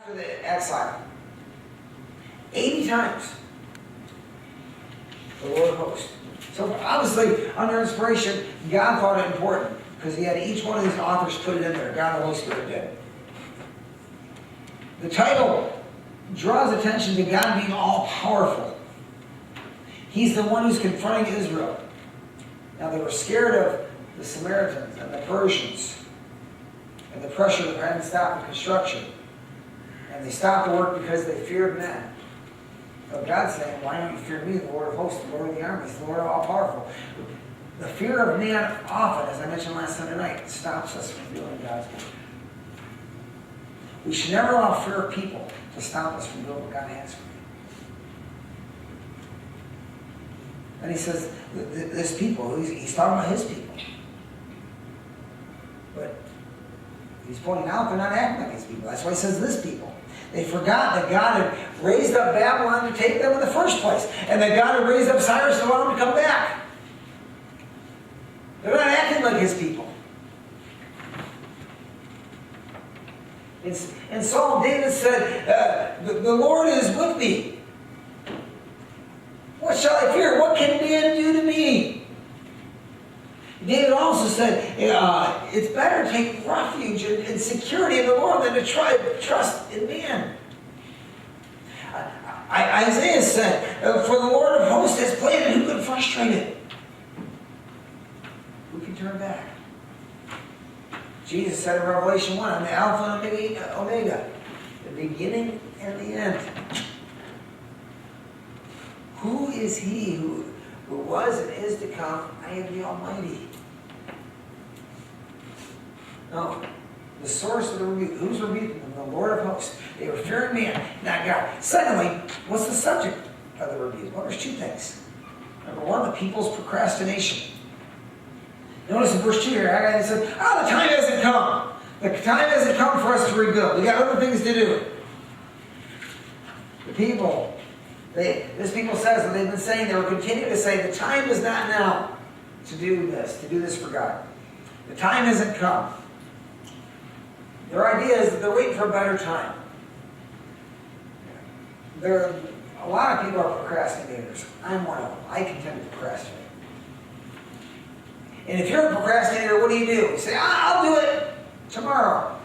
For the exile. 80 times. The Lord of hosts. So obviously, under inspiration, God thought it important because he had each one of these authors put it in there. God the Holy Spirit did. The title draws attention to God being all-powerful. He's the one who's confronting Israel. Now, they were scared of the Samaritans and the Persians and the pressure that hadn't stopped the construction. And they stopped the work because they feared men. So God's saying, why don't you fear me, the Lord of hosts, the Lord of the armies, the Lord of all-powerful? The fear of man often, as I mentioned last Sunday night, stops us from doing God's work. We should never allow fear of people to stop us from doing what God has for you. And he says, this people, he's talking about his people. But he's pointing out they're not acting like his people. That's why he says this people. They forgot that God had raised up Babylon to take them in the first place. And that God had raised up Cyrus to allow them to come back. They're not acting like his people. In Psalm, David said, the Lord is with me. What shall I fear? What can man do to me? David also said, it's better to take refuge and security in the Lord than to try to trust in man. Isaiah said, for the Lord of hosts has planned, who can frustrate it? Who can turn back? Jesus said in Revelation 1, I'm the Alpha and Omega, the beginning and the end. Who is he who was and is to come? I am the Almighty. No. The source of the rebuke. Who's rebuking them? The Lord of hosts. They were fearing man, not God. Secondly, what's the subject of the rebuke? Well, there's two things. Number one, the people's procrastination. Notice in verse 2 here, Haggai said, the time hasn't come. The time hasn't come for us to rebuild. We got other things to do. The people, this people says, and they've been saying, they will continue to say, the time is not now to do this for God. The time hasn't come. Their idea is that they're waiting for a better time. A lot of people are procrastinators. I'm one of them. I can tend to procrastinate. And if you're a procrastinator, what do? You say, I'll do it tomorrow.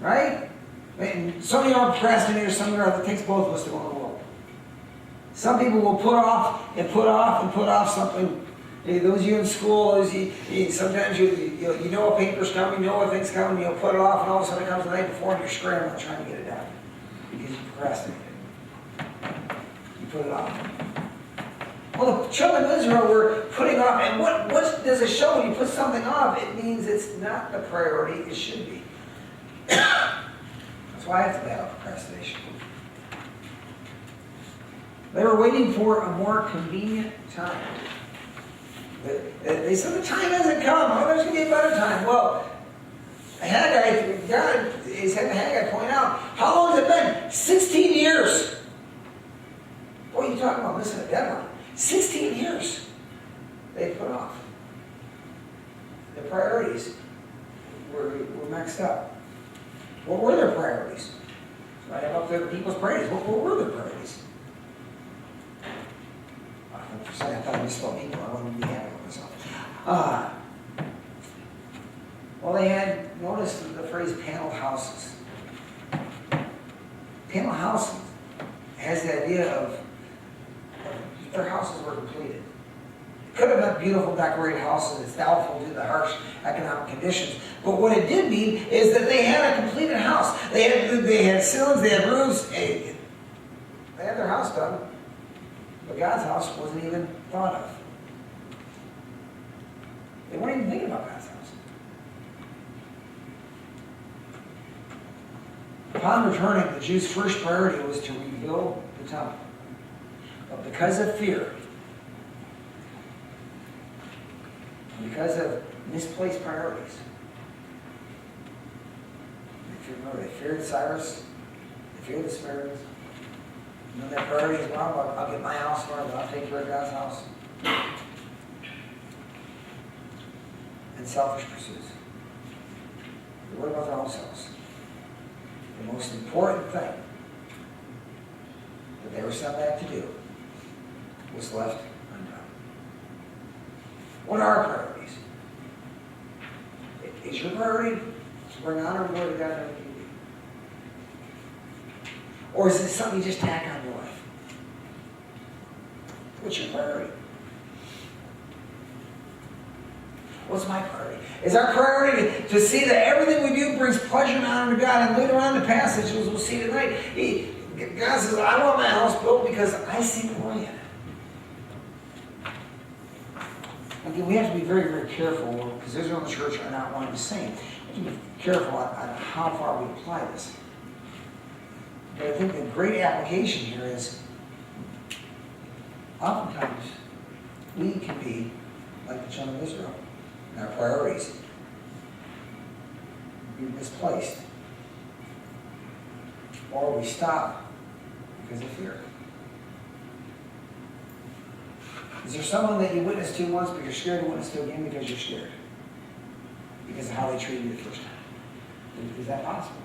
Right? And some of you are procrastinators, some of you are, it takes both of us to go in the world. Some people will put off and put off and put off something. Those of you in school, sometimes you know a paper's coming, you know a thing's coming, you'll put it off, and all of a sudden it comes the night before and you're scrambling trying to get it done. Because you procrastinated. You put it off. Well, the children of Israel were putting off, and what does it show when you put something off? It means it's not the priority it should be. That's why I have to battle procrastination. They were waiting for a more convenient time. They said the time hasn't come. Oh, there's going to be a better time. Well, Haggai, God is having Haggai point out, how long has it been? 16 years. What are you talking about missing a deadline? 16 years they put off. The priorities were mixed up. What were their priorities? So I have up there the people's priorities. What were their priorities? For a second, I thought I misspoke people. I wanted to be happy with myself. Well, they had noticed the phrase paneled houses. Paneled houses has the idea of their houses were completed. It could have meant beautiful, decorated houses. It's doubtful due to the harsh economic conditions. But what it did mean is that they had a completed house. They had ceilings, they had roofs. They had their house done. But God's house wasn't even thought of. They weren't even thinking about God's house. Upon returning, the Jews' first priority was to rebuild the temple. But because of fear, because of misplaced priorities, if you remember, they feared Cyrus, they feared the Samaritans. And then their priority is, well, I'll get my house in order, I'll take care of God's house. And selfish pursuits. But what about their own selves? the most important thing that they were sent back to do was left undone. What are our priorities? Is your priority to bring honor and glory to God in everything you do? Or is it something you just tack on your life? What's your priority? What's my priority? Is our priority to see that everything we do brings pleasure and honor to God? And later on in the passage, as we'll see tonight, God says, I want my house built because I see glory in it. Again, we have to be very, very careful, because Israel and the church are not one and the same. We have to be careful on how far we apply this. But I think the great application here is, oftentimes, we can be like the children of Israel, and our priorities be misplaced. Or we stop because of fear. Is there someone that you witnessed to once, but you're scared to witness to again because you're scared? Because of how they treated you the first time? Is that possible?